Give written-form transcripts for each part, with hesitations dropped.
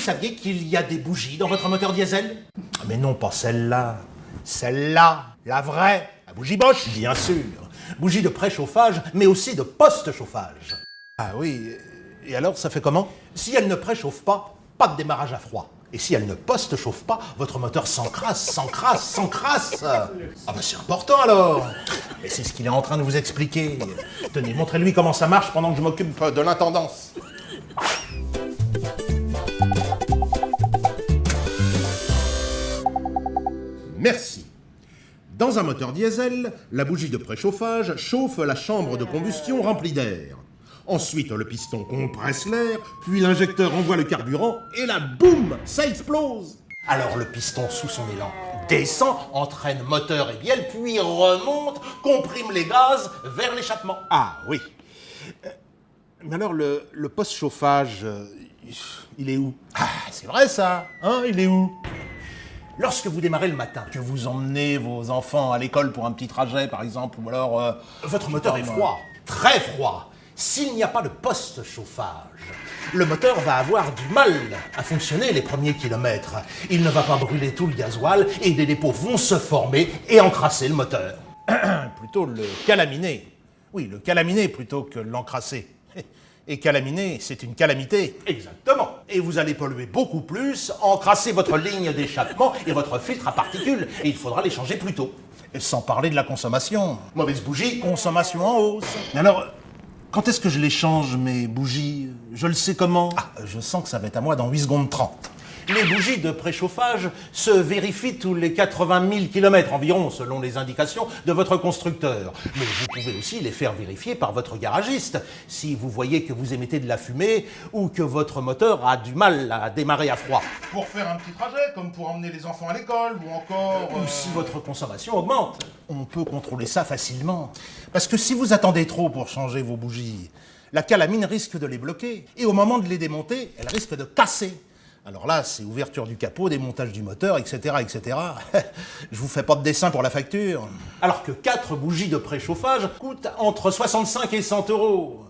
saviez qu'il y a des bougies dans votre moteur diesel? Mais non, pas celle-là. Celle-là, la vraie, la bougie Bosch, bien sûr. Bougie de préchauffage, mais aussi de post-chauffage. Ah oui, et alors ça fait comment? Si elle ne préchauffe pas, pas de démarrage à froid. Et si elle ne post-chauffe pas, votre moteur s'encrasse. Ah ben c'est important alors. Et c'est ce qu'il est en train de vous expliquer. Tenez, montrez-lui comment ça marche pendant que je m'occupe de l'intendance. Merci. Dans un moteur diesel, la bougie de préchauffage chauffe la chambre de combustion remplie d'air. Ensuite, le piston compresse l'air, puis l'injecteur envoie le carburant, et là, boum, ça explose. Alors le piston, sous son élan, descend, entraîne moteur et bielle, puis remonte, comprime les gaz vers l'échappement. Ah oui. Mais alors, le post-chauffage, il est où? Ah, c'est vrai ça, hein, il est où? Lorsque vous démarrez le matin, que vous emmenez vos enfants à l'école pour un petit trajet, par exemple, ou alors... votre moteur est froid, très froid. S'il n'y a pas de post-chauffage, le moteur va avoir du mal à fonctionner les premiers kilomètres. Il ne va pas brûler tout le gasoil et des dépôts vont se former et encrasser le moteur. Plutôt le calaminer. Oui, le calaminer plutôt que l'encrasser. Et calaminer, c'est une calamité. Exactement. Et vous allez polluer beaucoup plus, encrasser votre ligne d'échappement et votre filtre à particules. Et il faudra les changer plus tôt. Et sans parler de la consommation. Mauvaise bougie, consommation en hausse. Mais alors, quand est-ce que je les change, mes bougies? Je le sais comment? Ah, je sens que ça va être à moi dans 8 secondes 30. Les bougies de préchauffage se vérifient tous les 80 000 km environ, selon les indications de votre constructeur. Mais vous pouvez aussi les faire vérifier par votre garagiste, si vous voyez que vous émettez de la fumée ou que votre moteur a du mal à démarrer à froid. Pour faire un petit trajet, comme pour emmener les enfants à l'école, ou encore... Ou si votre consommation augmente. On peut contrôler ça facilement. Parce que si vous attendez trop pour changer vos bougies, la calamine risque de les bloquer. Et au moment de les démonter, elle risque de casser. Alors là, c'est ouverture du capot, démontage du moteur, etc., etc. Je vous fais pas de dessin pour la facture. Alors que 4 bougies de préchauffage coûtent entre 65 et 100 euros.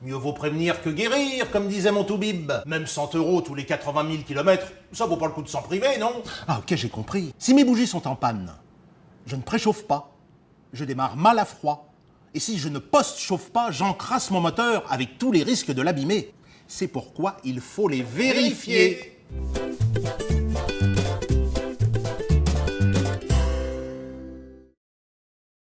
Mieux vaut prévenir que guérir, comme disait mon toubib. Même 100 euros tous les 80 000 km, ça vaut pas le coup de s'en priver, non? Ah ok, j'ai compris. Si mes bougies sont en panne, je ne préchauffe pas, je démarre mal à froid. Et si je ne post-chauffe pas, j'encrasse mon moteur avec tous les risques de l'abîmer. C'est pourquoi il faut les vérifier.